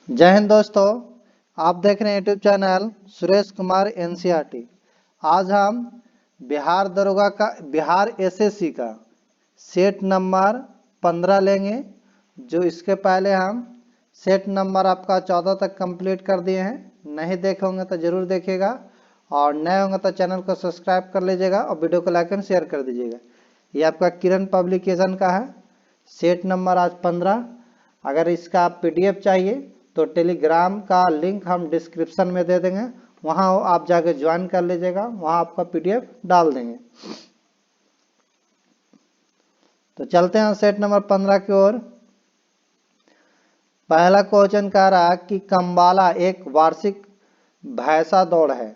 जय हिंद दोस्तों, आप देख रहे हैं YouTube channel Suresh Kumar NCERT. आज हम बिहार एसएससी का सेट नंबर 15 लेंगे। जो इसके पहले हम सेट नंबर आपका 14 तक कंप्लीट कर दिए हैं। नहीं देखे होंगे तो जरूर देखिएगा और नए होंगे तो चैनल को सब्सक्राइब कर लीजिएगा और वीडियो को लाइक एंड शेयर कर दीजिएगा। ये आपका किरण पब्लिकेशन का है, सेट नंबर आज 15। अगर इसका पीडीएफ चाहिए तो टेलीग्राम का लिंक हम डिस्क्रिप्शन में दे देंगे, वहां आप जाके ज्वाइन कर लीजिएगा, वहां आपका पीडीएफ डाल देंगे। तो चलते हैं सेट नंबर 15 की ओर। पहला क्वेश्चन कह रहा कि कंबाला एक वार्षिक भैंसा दौड़ है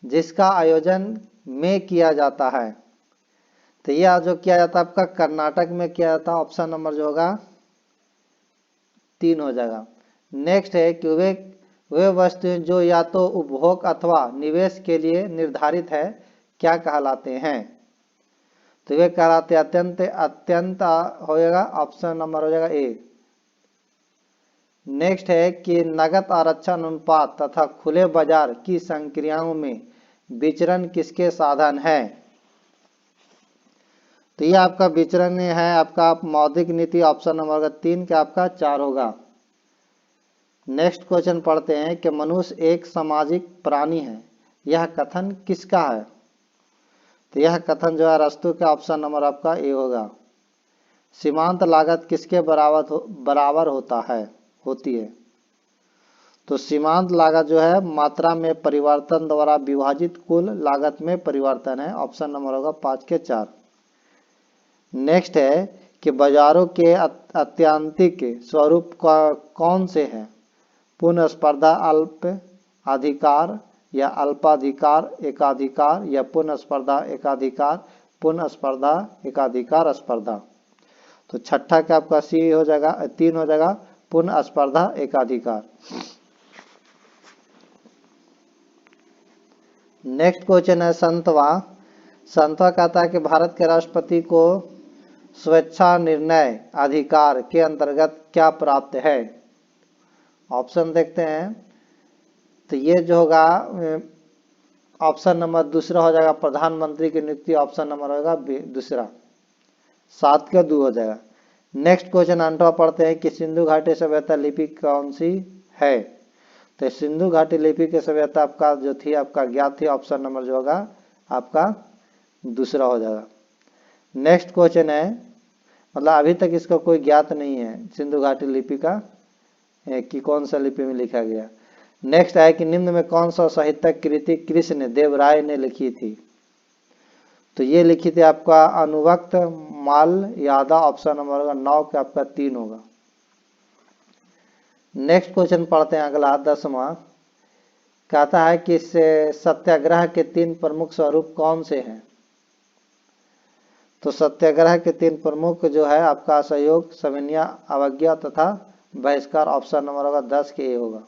जिसका आयोजन में किया जाता है। तो यह जो किया जाता है आपका कर्नाटक में किया जाता है। ऑप्शन नंबर जो होगा 3 हो जाएगा। नेक्स्ट है कि वे वस्तुएं जो या तो उपभोग अथवा निवेश के लिए निर्धारित है क्या कहलाते हैं। तो वे कहलाते अत्यंत अत्यंत हो जाएगा, ऑप्शन नंबर हो जाएगा ए। नेक्स्ट है कि नगद आरक्षण अनुपात तथा खुले बाजार की संक्रियाओं में विचरण किसके साधन है। तो ये आपका विचरण है आपका मौद्रिक नीति। ऑप्शन नंबर 3 के आपका 4 होगा। नेक्स्ट क्वेश्चन पढ़ते हैं कि मनुष्य एक सामाजिक प्राणी है, यह कथन किसका है। तो यह कथन जो है अरस्तु के। ऑप्शन नंबर आपका ए होगा। सीमांत लागत किसके बराबर होती है। तो सीमांत लागत जो है मात्रा में परिवर्तन द्वारा विभाजित कुल लागत में परिवर्तन है। ऑप्शन नंबर होगा 5 के 4। नेक्स्ट है कि बाजारों के आत्यंतिक स्वरूप कौन से हैं। पूर्ण स्पर्धा, अल्प अधिकार या अल्पाधिकार एकाधिकार या पूर्ण स्पर्धा एकाधिकार पूर्ण स्पर्धा एकाधिकार स्पर्धा। तो छठा का आपका सी हो जाएगा, 3 हो जाएगा, पूर्ण स्पर्धा एकाधिकार। नेक्स्ट क्वेश्चन है संतवा कहता है कि भारत के राष्ट्रपति को स्वेच्छा निर्णय अधिकार के अंतर्गत क्या प्राप्त है। ऑप्शन देखते हैं। तो ये जो होगा ऑप्शन नंबर दूसरा हो जाएगा, प्रधानमंत्री की नियुक्ति। ऑप्शन नंबर होगा दूसरा, 7 का 2 हो जाएगा। नेक्स्ट क्वेश्चन 8वां पढ़ते हैं कि सिंधु घाटी सभ्यता लिपि कौन सी है। तो सिंधु घाटी लिपि की सभ्यता आपका जो थी आपका ज्ञात थी। ऑप्शन नंबर जो होगा आपका दूसरा हो जाएगा। नेक्स्ट क्वेश्चन है, मतलब अभी तक इसका कोई ज्ञात नहीं है सिंधु घाटी लिपि का कि कौन सा लिपि में लिखा गया। नेक्स्ट है कि निम्न में कौन सा साहित्यिक कृति कृष्ण देवराय ने लिखी थी। तो ये लिखी थी आपका अनुवक्त मालयादा। ऑप्शन नंबर होगा 9 का आपका 3 होगा। नेक्स्ट क्वेश्चन पढ़ते हैं अगला 10वां। कहता है कि सत्याग्रह के 3 प्रमुख स्वरूप कौन से हैं। तो सत्याग्रह के 3 प्रमुख जो है आपका असहयोग, सविनय अवज्ञा तथा बहिष्कार। ऑप्शन नंबर होगा 10 के ए होगा।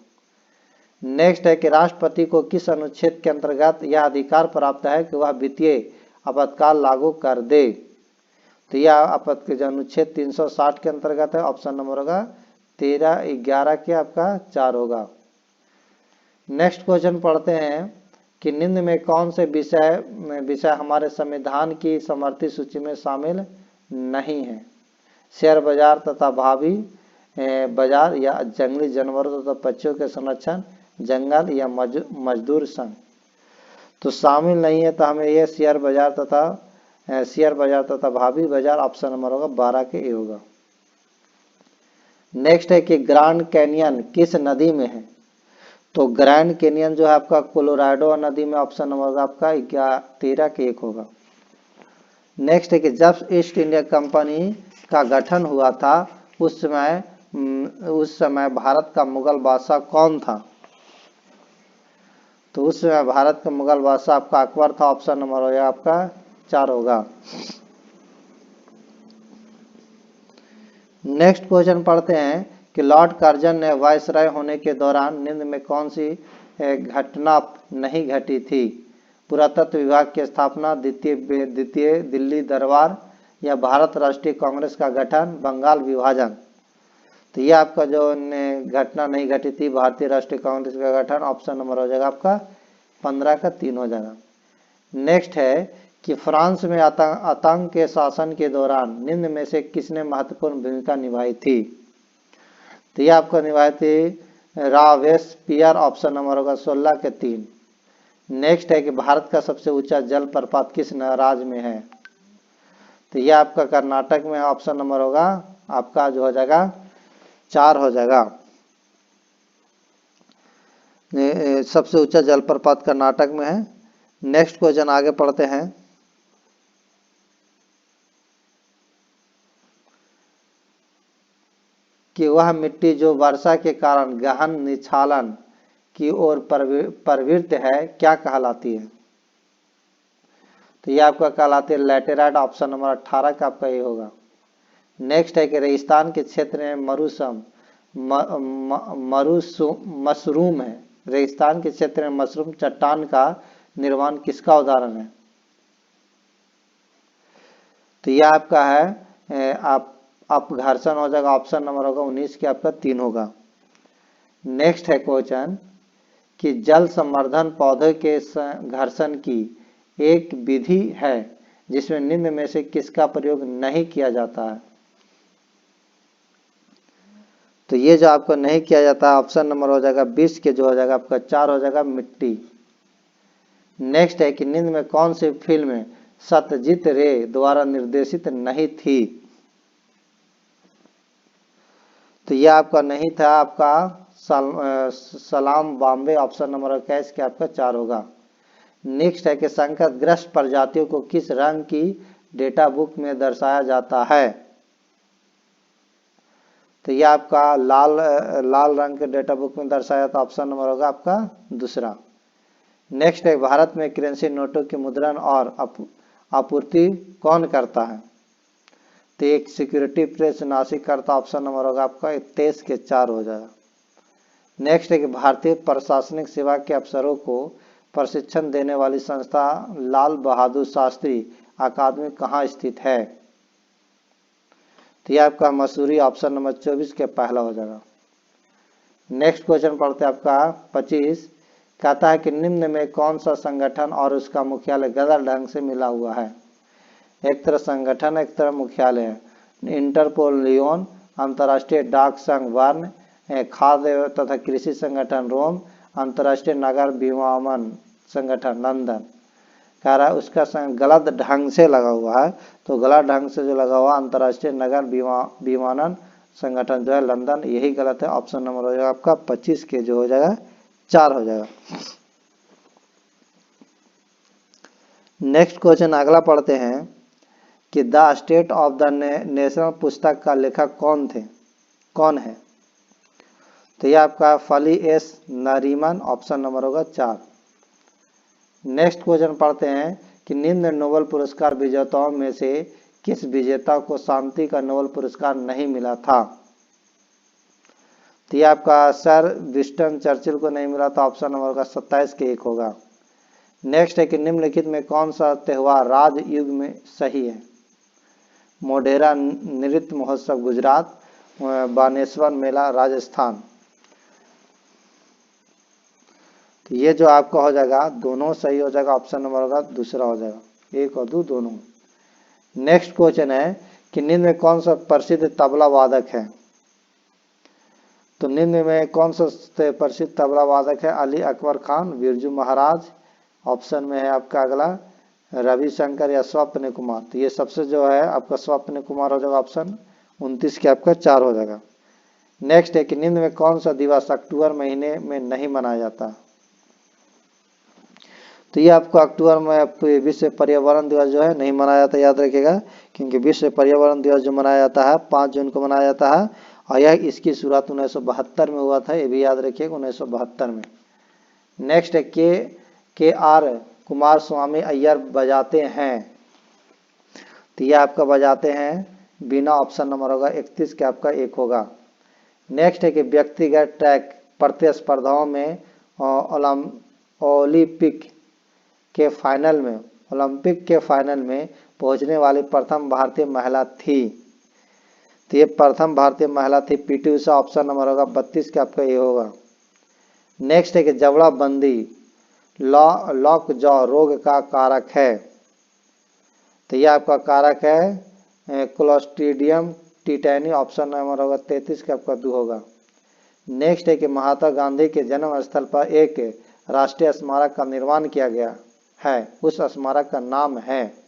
नेक्स्ट है कि राष्ट्रपति को किस अनुच्छेद के अंतर्गत यह अधिकार प्राप्त है कि वह वित्तीय आपातकाल लागू कर दे। तो यह अनुच्छेद 360 के अंतर्गत है। ऑप्शन नंबर होगा 13-11 के आपका 4 होगा। नेक्स्ट क्वेश्चन पढ़ते हैं कि निम्न में कौन से विषय हमारे संविधान की समर्थित सूची में शामिल नहीं है। शेयर बाजार तथा भावी बाजार या जंगली जानवरों तथा पक्षियों के संरक्षण, जंगल या मजदूर संघ। तो शामिल नहीं है। तो हमें यह शेयर बाजार तथा भावी बाजार। ऑप्शन नंबर होगा 12 के ए होगा। नेक्स्ट है कि ग्रैंड कैनियन किस नदी में है। तो ग्रैंड कैनियन जो है आपका कोलोराडो नदी में। ऑप्शन नंबर होगा आपका 13 के 1 होगा। नेक्स्ट है कि जब ईस्ट इंडिया कंपनी का गठन हुआ था उस समय भारत का मुगल बादशाह कौन था। तो उस समय भारत का मुगल बादशाह आपका अकबर था। ऑप्शन नंबर होगा आपका 4 होगा। नेक्स्ट क्वेश्चन पढ़ते हैं कि लॉर्ड कर्जन ने वायसराय होने के दौरान निम्न में कौन सी घटना नहीं घटी थी। पुरातत्व विभाग की स्थापना, द्वितीय दिल्ली दरबार या भारत राष्ट्रीय कांग्रेस का गठन, बंगाल विभाजन। तो ये आपका जो घटना नहीं घटी थी भारतीय राष्ट्रीय कांग्रेस का गठन, ऑप्शन नंबर हो जाएगा आपका 15 का 3 हो जाएगा। नेक्स्ट है कि फ्रांस में आतंक के शासन के दौरान निम्न में से किसने महत्वपूर्ण भूमिका निभाई थी? तो ये आपको निभाई थी रॉबेस्पियर, ऑप्शन नंबर होगा 16 के 3। नेक्स्ट है कि भारत का सबसे ऊंचा जल प्रपात किस राज्य में है? तो ये आपका कर्नाटक में, ऑप्शन नंबर होगा आपका जो हो जाएगा 4 हो जाएगा। सबसे ऊंचा जलप्रपात कर्नाटक में है। नेक्स्ट क्वेश्चन आगे पढ़ते हैं। कि वह मिट्टी जो वर्षा के कारण गहन निछालन की ओर प्रवृत्त है क्या कहलाती है? तो ये आपका कहलाती है लैटेराइट, ऑप्शन नंबर 18 का आपका ये होगा। नेक्स्ट है कि रेगिस्तान के क्षेत्र में मशरूम है। रेगिस्तान के क्षेत्र में मशरूम चट्टान का निर्माण किसका उदाहरण है? तो यह आपका है आप घर्षण हो जाएगा, ऑप्शन नंबर होगा 19 के आपका 3 होगा। नेक्स्ट है क्वेश्चन कि जल संवर्धन पौधे के घर्षण की एक विधि है जिसमें निम्न में से किसका प्रयोग नहीं किया जाता है? तो ये जो आपको नहीं किया जाता है ऑप्शन नंबर हो जाएगा 20 के जो हो जाएगा आपका 4 हो जाएगा मिट्टी। नेक्स्ट है कि निम्न में कौन सी फिल्म सत्यजीत रे द्वारा निर्देशित नहीं थी? तो यह आपका नहीं था आपका सलाम बॉम्बे, ऑप्शन नंबर 21 के आपका 4 होगा। नेक्स्ट है कि संकटग्रस्त प्रजातियों को किस रंग की डेटा बुक में दर्शाया जाता है? तो यह आपका लाल रंग के डेटा बुक में दर्शाया था, ऑप्शन नंबर होगा आपका दूसरा। नेक्स्ट है भारत में करेंसी नोटों के मुद्रण और आपूर्ति कौन करता है? तो एक सिक्योरिटी प्रेस नासिक करता, ऑप्शन नंबर होगा आपका 23 के 4 हो जाएगा। नेक्स्ट है कि भारतीय प्रशासनिक सेवा के अफसरों को प्रशिक्षण देने वाली संस्था लाल बहादुर शास्त्री अकादमी कहाँ स्थित है? तो यह आपका मसूरी, ऑप्शन नंबर 24 के पहला हो जाएगा। नेक्स्ट क्वेश्चन पढ़ते हैं आपका 25। कहता है कि निम्न में कौन सा संगठन और उसका मुख्यालय गलत ढंग से मिला हुआ है? एक तरफ संगठन, एक तरफ मुख्यालय है। इंटरपोल लियोन, अंतर्राष्ट्रीय डाक संघ बर्न, खाद्य तथा कृषि संगठन रोम, अंतर्राष्ट्रीय नगर विमानन संगठन लंदन। कह रहा है उसका गलत ढंग से लगा हुआ है, तो गलत ढंग से जो लगा हुआ अंतर्राष्ट्रीय नगर विमानन संगठन जो है लंदन, यही गलत है। ऑप्शन नंबर हो जाएगा आपका 25 के जो हो जाएगा 4 हो जाएगा। नेक्स्ट क्वेश्चन अगला पढ़ते हैं कि the state of the national पुस्तक का लेखक कौन है? तो यह आपका फली एस नरीमन, ऑप्शन नंबर होगा 4। नेक्स्ट क्वेश्चन पढ़ते हैं कि निम्न नोबेल पुरस्कार विजेताओं में से किस विजेता को शांति का नोबेल पुरस्कार नहीं मिला था? तो यह आपका सर विंस्टन चर्चिल को नहीं मिला था, ऑप्शन नंबर का 27 के 1 होगा। नेक्स्ट है कि निम्नलिखित में कौन सा त्योहार राजयुग में सही है? मोढेरा नृत्य महोत्सव गुजरात, बानेश्वर मेला राजस्थान। तो ये जो आपका हो जाएगा दोनों सही हो जाएगा, ऑप्शन नंबर होगा दूसरा हो जाएगा, 1 और 2 दोनों। नेक्स्ट क्वेश्चन है कि निम्न में कौन सा प्रसिद्ध तबला वादक है? तो निम्न में कौन सा प्रसिद्ध तबला वादक है? अली अकबर खान, बिरजू महाराज, ऑप्शन में है आपका अगला रविशंकर या स्वप्न कुमार। तो ये सबसे जो है आपका स्वप्न कुमार हो जाएगा, ऑप्शन 29 के आपका 4 हो जाएगा। नेक्स्ट है कि निम्न में कौन सा दिवस अक्टूबर महीने में नहीं मनाया जाता? तो ये आपको अक्टूबर में विश्व पर्यावरण दिवस जो है नहीं मनाया जाता, याद रखिएगा, क्योंकि विश्व पर्यावरण दिवस जो मनाया जाता है 5 जून को मनाया जाता है और यह इसकी शुरुआत 1972 में हुआ था, ये भी याद रखिएगा 1972 में। नेक्स्ट है के आर कुमार स्वामी अय्यर बजाते हैं। तो ये आपका बजाते हैं बिना, ऑप्शन नंबर होगा 31 के आपका 1 होगा। नेक्स्ट है कि व्यक्तिगत ट्रैक प्रतिस्पर्धाओं में ओलंपिक के फाइनल में पहुंचने वाली प्रथम भारतीय महिला थी। तो ये प्रथम भारतीय महिला थी पीटी उषा, ऑप्शन नंबर होगा 32 का आपका ये होगा। नेक्स्ट है कि जबड़ा बंदी लॉक जॉ रोग का कारक है। तो ये आपका कारक है क्लोस्ट्रीडियम टिटैनी, ऑप्शन नंबर होगा 33 का आपका 2 होगा। नेक्स्ट है कि महात्मा गांधी के जन्म स्थल पर एक राष्ट्रीय स्मारक का निर्माण किया गया है, उस स्मारक का नाम है।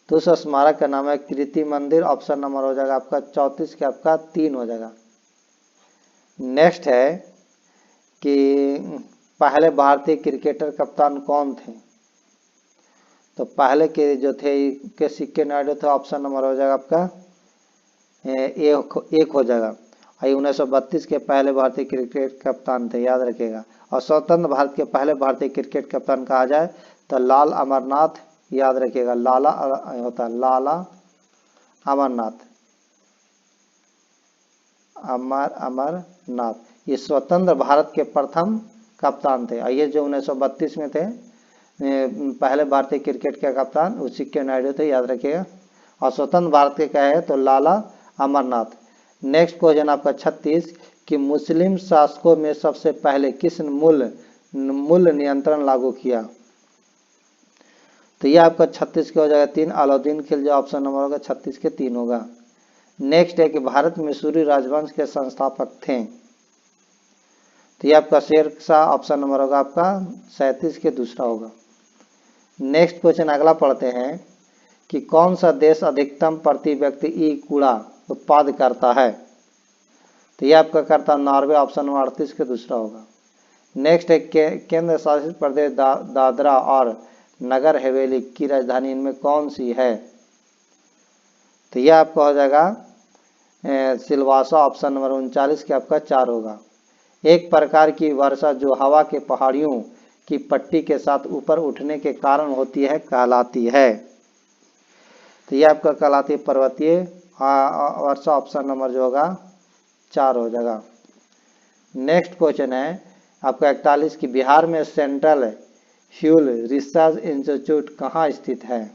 तो उस स्मारक का नाम है कीर्ति मंदिर, ऑप्शन नंबर हो जाएगा आपका 34 के आपका 3 हो जाएगा। नेक्स्ट है कि पहले भारतीय क्रिकेटर कप्तान कौन थे। तो पहले के जो थे के सिक्के नायडू थे, ऑप्शन नंबर हो जाएगा आपका एक हो जाएगा। 1932 के पहले भारतीय क्रिकेट कप्तान थे, याद रखिएगा। और स्वतंत्र भारत के पहले भारतीय क्रिकेट कप्तान कहा जाए तो लाल अमरनाथ, याद रखिएगा, लाला होता है लाला अमरनाथ, अमरनाथ, ये स्वतंत्र भारत के प्रथम कप्तान थे। ये जो 1932 में थे पहले भारतीय क्रिकेट के कप्तान, वो सिक्के नायडू थे, याद रखिएगा। और स्वतंत्र भारत के क्या है तो लाला अमरनाथ। नेक्स्ट क्वेश्चन आपका 36 कि मुस्लिम शासकों में सबसे पहले किस मूल्य नियंत्रण लागू किया। तो ये आपका 36 के हो जाएगा 3, अलाउद्दीन खिलजी, ऑप्शन नंबर होगा 36 के 3 होगा। नेक्स्ट है कि भारत में सूर्य राजवंश के संस्थापक थे। तो ये आपका शेर शाह, ऑप्शन नंबर होगा आपका 37 के दूसरा होगा। नेक्स्ट क्वेश्चन अगला पढ़ते हैं कि कौन सा देश अधिकतम प्रति व्यक्ति ई कूड़ा उत्पाद करता है। तो ये आपका करता नॉर्वे, ऑप्शन नंबर 38 के दूसरा होगा। नेक्स्ट है केंद्र शासित प्रदेश दादरा और नगर हवेली की राजधानी इनमें कौन सी है। तो यह आपका हो जाएगा सिलवासा, ऑप्शन नंबर 39 के आपका 4 होगा। एक प्रकार की वर्षा जो हवा के पहाड़ियों की पट्टी के साथ ऊपर उठने के कारण होती है कहलाती है। तो यह आपका कहलाती है पर्वतीय वर्षा, ऑप्शन नंबर जो होगा 4 हो जाएगा। नेक्स्ट क्वेश्चन है आपका 41 कि बिहार में सेंट्रल फ्यूल रिसर्च इंस्टीट्यूट कहाँ स्थित है।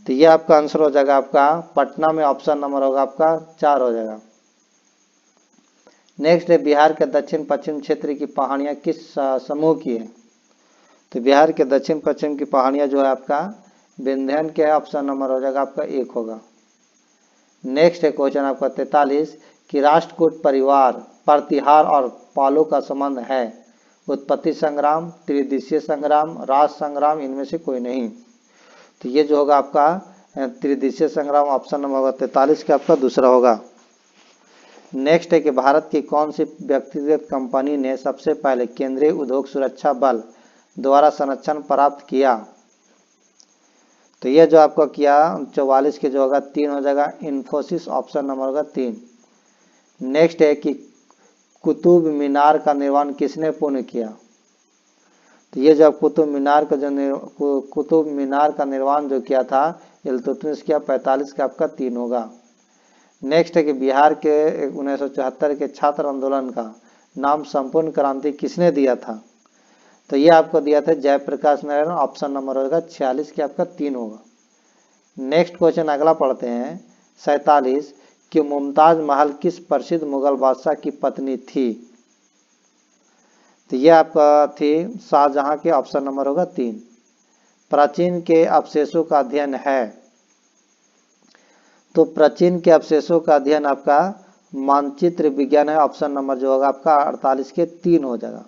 तो ये आपका आंसर हो जाएगा आपका पटना में, ऑप्शन नंबर होगा आपका 4 हो जाएगा। नेक्स्ट है बिहार के दक्षिण पश्चिम क्षेत्र की पहाड़ियाँ किस समूह की है। तो बिहार के दक्षिण पश्चिम की पहाड़ियाँ जो है आपका विंध्याचल के है, ऑप्शन नंबर हो जाएगा आपका 1 होगा। नेक्स्ट है क्वेश्चन आपका 43 कि राष्ट्रकूट परिवार प्रतिहार और पालो का संबंध है। उत्पत्ति संग्राम, त्रिदिशीय संग्राम, राज संग्राम, इनमें से कोई नहीं। तो ये जो होगा आपका त्रिदिशीय संग्राम, ऑप्शन नंबर होगा 43 का आपका दूसरा होगा। नेक्स्ट है कि भारत की कौन सी व्यक्तिगत कंपनी ने सबसे पहले केंद्रीय उद्योग सुरक्षा बल द्वारा संरक्षण प्राप्त किया। तो ये जो आपको किया 44 के जो होगा 3 हो जाएगा, इन्फोसिस, ऑप्शन नंबर होगा 3। नेक्स्ट है कि कुतुब मीनार का निर्माण किसने पूर्ण किया। तो ये जो कुतुब मीनार का निर्माण जो किया था इल्तुतमिश किया, 45 का आपका 3 होगा। नेक्स्ट है कि बिहार के 1974 के छात्र आंदोलन का नाम संपूर्ण क्रांति किसने दिया था। तो ये आपको दिया था जयप्रकाश नारायण, ऑप्शन नंबर होगा 46 के आपका 3 होगा। नेक्स्ट क्वेश्चन अगला पढ़ते हैं 47 कि मुमताज महल किस प्रसिद्ध मुगल बादशाह की पत्नी थी। तो ये आपका थी शाहजहां के, ऑप्शन नंबर होगा 3। प्राचीन के अवशेषों का अध्ययन है। तो प्राचीन के अवशेषों का अध्ययन आपका मानचित्र विज्ञान है, ऑप्शन नंबर जो होगा आपका 48 के 3 हो जाएगा।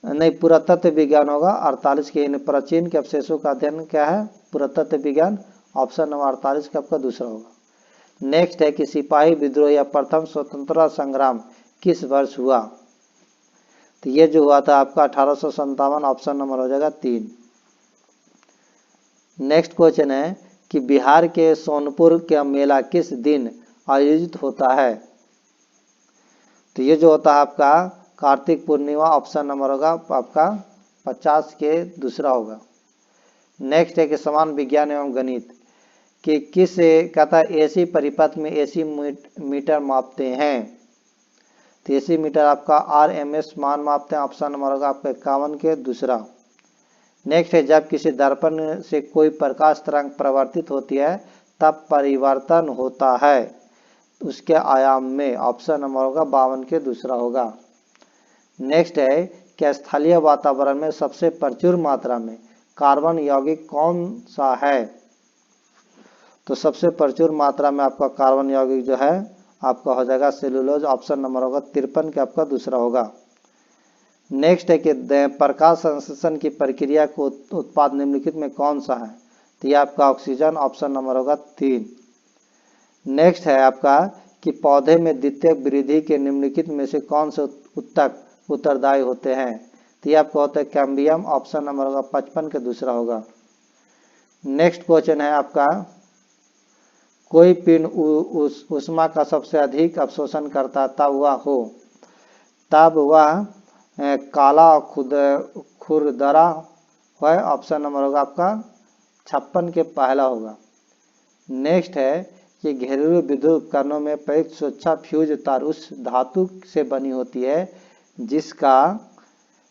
नहीं, पुरातत्व विज्ञान होगा 48 के। प्राचीन के अवशेषों का अध्ययन क्या है पुरातत्व विज्ञान, ऑप्शन नंबर 48 का आपका दूसरा होगा। नेक्स्ट है कि सिपाही विद्रोह या प्रथम स्वतंत्रता संग्राम किस वर्ष हुआ। तो ये जो हुआ था आपका 1857, ऑप्शन नंबर हो जाएगा 3। नेक्स्ट क्वेश्चन है कि बिहार के सोनपुर का मेला किस दिन आयोजित होता है। तो ये जो होता है आपका कार्तिक पूर्णिमा, ऑप्शन नंबर होगा आपका 50 के दूसरा होगा। नेक्स्ट है कि समान विज्ञान एवं गणित कि किस कहता है एसी परिपथ में एसी मीटर मापते हैं। तो एसी मीटर आपका आरएमएस मान मापते हैं, ऑप्शन नंबर होगा आपका 51 के दूसरा। नेक्स्ट है जब किसी दर्पण से कोई प्रकाश तरंग प्रवर्तित होती है तब परिवर्तन होता है उसके आयाम में। ऑप्शन नंबर होगा 52 के दूसरा होगा। नेक्स्ट है कि स्थलीय वातावरण में सबसे प्रचुर मात्रा में कार्बन यौगिक कौन सा है? तो सबसे प्रचुर मात्रा में आपका कार्बन यौगिक जो है आपका हो जाएगा सेलुलोज। ऑप्शन नंबर होगा 53 के आपका दूसरा होगा। नेक्स्ट है कि प्रकाश संश्लेषण की प्रक्रिया को उत्पाद निम्नलिखित में कौन सा है? तो ये आपका ऑक्सीजन। ऑप्शन नंबर होगा 3। नेक्स्ट है आपका कि पौधे में द्वितीयक वृद्धि के निम्नलिखित में से कौन से उत्तक उत्तरदायी होते हैं? तो ये आपका होता है कैम्बियम। ऑप्शन नंबर होगा 55 के दूसरा होगा। नेक्स्ट क्वेश्चन है आपका कोई पिंड ऊष्मा का सबसे अधिक अवशोषण करता तब वह काला खुरदरा है। ऑप्शन नंबर होगा आपका 56 के पहला होगा। नेक्स्ट है कि घरेलू विद्युत उपकरणों में प्रयुक्त सुरक्षा फ्यूज तार उस धातु से बनी होती है जिसका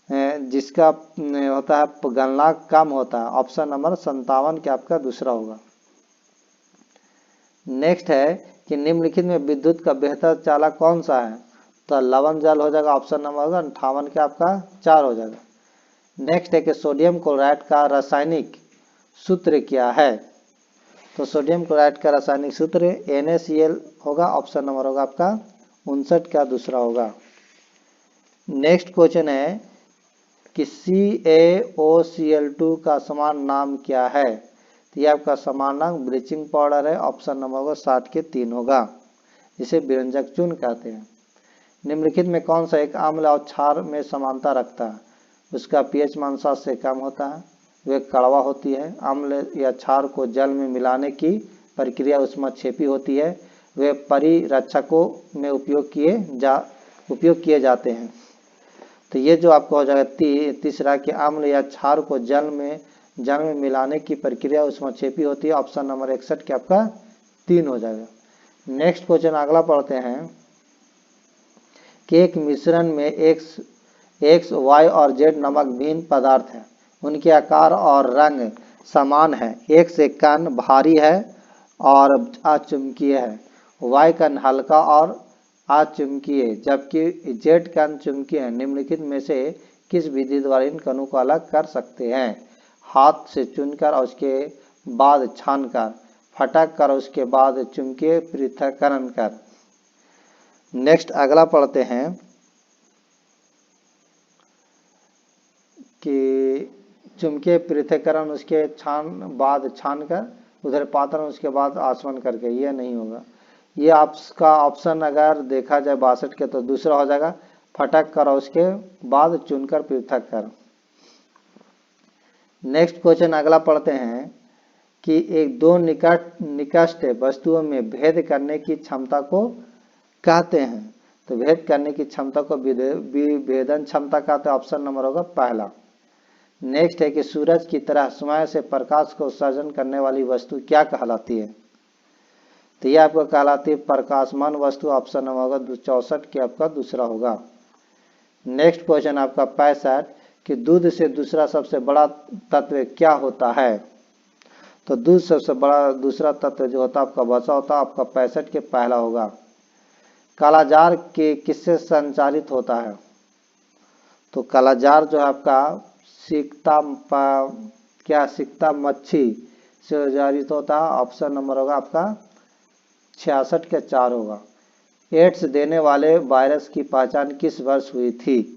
होता है गलनांक कम होता है। ऑप्शन नंबर 57 के आपका दूसरा होगा। नेक्स्ट है कि निम्नलिखित में विद्युत का बेहतर चालक कौन सा है? तो लवण जल हो जाएगा। ऑप्शन नंबर होगा 58 के आपका 4 हो जाएगा। नेक्स्ट है कि सोडियम क्लोराइड का रासायनिक सूत्र क्या है? तो सोडियम क्लोराइड का रासायनिक सूत्र NaCl होगा। ऑप्शन नंबर होगा आपका 59 का दूसरा होगा। नेक्स्ट क्वेश्चन है कि CaOCl2 का समान नाम क्या है? तो ये आपका समान नाम ब्लीचिंग पाउडर है। ऑप्शन नंबर होगा 60 के 3 होगा, जिसे विरंजक चूर्ण कहते हैं। निम्नलिखित में कौन सा एक अम्ल और क्षार में समानता रखता है? उसका pH मान 7 से कम होता है, वे कड़वा होती है। अम्ल या क्षार को जल में मिलाने की प्रक्रिया ऊष्माक्षेपी होती है, वे परिरक्षकों में उपयोग किए जाते हैं। तो ये जो आपको हो जाएगा तीसरा कि अम्ल या क्षार को जल में मिलाने की प्रक्रिया ऊष्माक्षेपी होती है। ऑप्शन नंबर 61 के आपका 3 हो जाएगा। नेक्स्ट क्वेश्चन अगला पढ़ते हैं कि एक मिश्रण में X, Y और Z नामक भिन्न पदार्थ हैं, उनके आकार और रंग समान है। X एक कण भारी है और अचुंबकीय है, Y कण हल्का और अचुंबकीय जबकि Z कण चुंबकीय है। निम्नलिखित में से किस विधि द्वारा इन कणों को अलग कर सकते हैं? हाथ से चुनकर और उसके बाद छानकर, फटक कर उसके बाद चुंबकीय पृथक्करण कर। नेक्स्ट अगला पढ़ते हैं कि चुंबकीय पृथक्करण उसके बाद छानकर, उधर पातन उसके बाद आसवन करके। ये नहीं होगा। ये आपका ऑप्शन अगर देखा जाए 62 के तो दूसरा हो जाएगा फटक कर और उसके बाद चुनकर पृथक कर। नेक्स्ट क्वेश्चन अगला पढ़ते हैं कि एक दो निकट वस्तुओं में भेद करने की क्षमता को कहते हैं। तो भेद करने की क्षमता को विभेदन क्षमता कहते हैं। ऑप्शन नंबर होगा पहला। नेक्स्ट है कि सूरज की तरह समय से प्रकाश को उत्सर्जन करने वाली वस्तु क्या कहलाती है? तो यह आपको कहलाती है प्रकाशमान वस्तु। ऑप्शन नंबर होगा 64 के आपका दूसरा होगा। नेक्स्ट क्वेश्चन आपका 65 कि दूध से दूसरा सबसे बड़ा तत्व क्या होता है? तो दूध सबसे बड़ा दूसरा तत्व जो होता है आपका वसा होता है। आपका 65 के पहला होगा। कालाजार के किससे संचालित होता है? तो कालाजार जो है आपका सिकता मच्छी से जारित होता है। ऑप्शन नंबर होगा आपका 66 के 4 होगा। एड्स देने वाले वायरस की पहचान किस वर्ष हुई थी?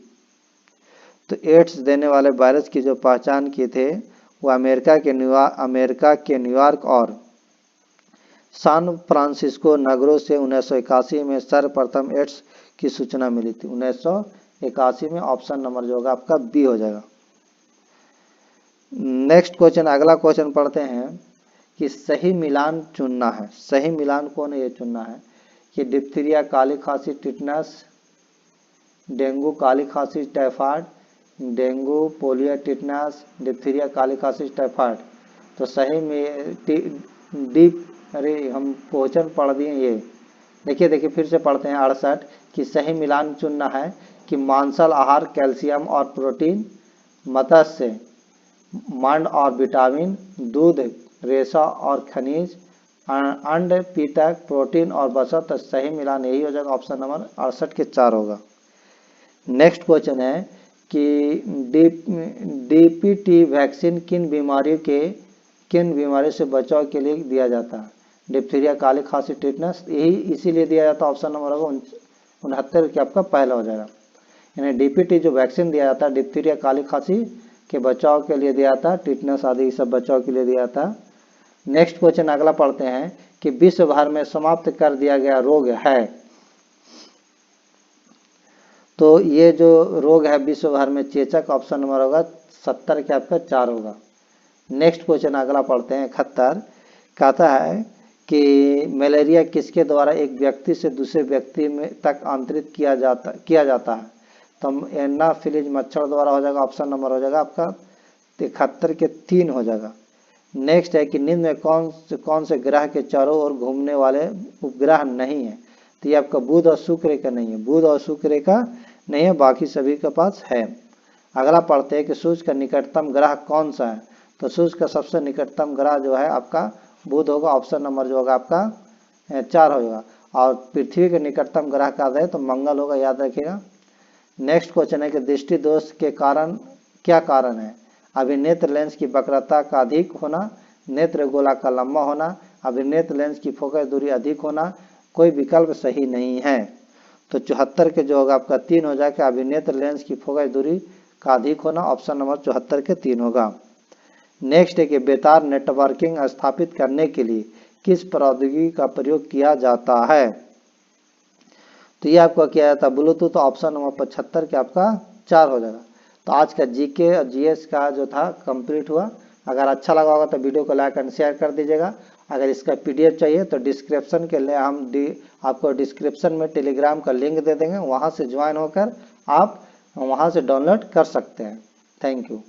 तो एड्स देने वाले वायरस की जो पहचान किए थे वो अमेरिका के न्यूयॉर्क और सैन फ्रांसिस्को नगरों से 1981 में सर्वप्रथम एड्स की सूचना मिली थी। 1981 में। ऑप्शन नंबर जो होगा आपका बी हो जाएगा। नेक्स्ट क्वेश्चन अगला क्वेश्चन पढ़ते हैं कि सही मिलान चुनना है। सही मिलान कौन है ये चुनना है कि डिप्थीरिया, काली खांसी, टिटनस, डेंगू, काली खांसी, typhoid, dengue, polio, tetanus, diphtheria, काली खांसी, टाइफाइड। तो सही में अरे हम क्वेश्चन पढ़ दिए ये। देखिए फिर से पढ़ते हैं 68 कि सही मिलान चुनना है कि मांसल आहार, कैल्शियम और प्रोटीन, मत्स्य मंड और विटामिन, दूध, रेशा और खनिज, अंड, पीतक, प्रोटीन और वसा। तो सही मिलान यही हो जाएगा, ऑप्शन नंबर 68 के 4 होगा। नेक्स्ट क्वेश्चन है कि डीपीटी वैक्सीन किन बीमारियों से बचाव के लिए दिया जाता है? डिप्थीरिया, काली खांसी, टिटनस, यही इसीलिए दिया जाता है, ऑप्शन नंबर होगा 69 के आपका पहला हो जाएगा। यानी डीपीटी जो वैक्सीन दिया जाता है डिप्थीरिया, काली खांसी के बचाव के लिए दिया जाता है, टिटनस आदि सब बचाव के लिए दिया जाता है। नेक्स्ट क्वेश्चन अगला पढ़ते हैं कि विश्व भर में समाप्त कर दिया गया रोग है। तो ये जो रोग है विश्व भर में चेचक, ऑप्शन नंबर होगा 70 के आपका 4 होगा। नेक्स्ट क्वेश्चन अगला पढ़ते हैं 71, कहता है कि मलेरिया किसके द्वारा एक व्यक्ति से दूसरे व्यक्ति में तक अंतरित किया जाता है? तो एनाफिलीज मच्छर द्वारा हो जाएगा, ऑप्शन नंबर हो जाएगा आपका 71 के 3 हो जाएगा। नेक्स्ट है कि निम्न में कौन से ग्रह के चारों ओर घूमने वाले उपग्रह नहीं है? तो ये आपका बुध और शुक्र का नहीं है, बुध और शुक्र का नहीं है, बाकी सभी के पास है। अगला पढ़ते हैं कि सूर्य का निकटतम ग्रह कौन सा है? तो सूर्य का सबसे निकटतम ग्रह जो है आपका बुध होगा, ऑप्शन नंबर जो होगा आपका 4 होगा। और पृथ्वी के निकटतम ग्रह का है तो मंगल होगा, याद रखिएगा। नेक्स्ट क्वेश्चन है कि दृष्टि दोष के कारण क्या कारण है? अभिनेत्र लेंस की वक्रता का अधिक होना, नेत्र गोला का लंबा होना, अभिनेत्र लेंस की फोकस दूरी अधिक होना, कोई विकल्प सही नहीं है। तो 74 के जो होगा आपका 3 हो जाएगा, अभिनेत्र लेंस की फोकस दूरी का अधिक होना, ऑप्शन नंबर 74 के 3 होगा। नेक्स्ट है कि बेतार नेटवर्किंग स्थापित करने के लिए किस प्रौद्योगिकी का प्रयोग किया जाता है? तो ये आपका किया जाता है ब्लूटूथ, ऑप्शन नंबर 75 के आपका 4 हो जाएगा। तो आज का जीके और जीएस का जो था कंप्लीट हुआ। अगर अच्छा लगा होगा तो वीडियो को लाइक एंड शेयर कर दीजिएगा। अगर इसका पीडीएफ चाहिए तो डिस्क्रिप्शन के लिए आपको डिस्क्रिप्शन में टेलीग्राम का लिंक दे देंगे, वहाँ से ज्वाइन होकर आप वहाँ से डाउनलोड कर सकते हैं। Thank you.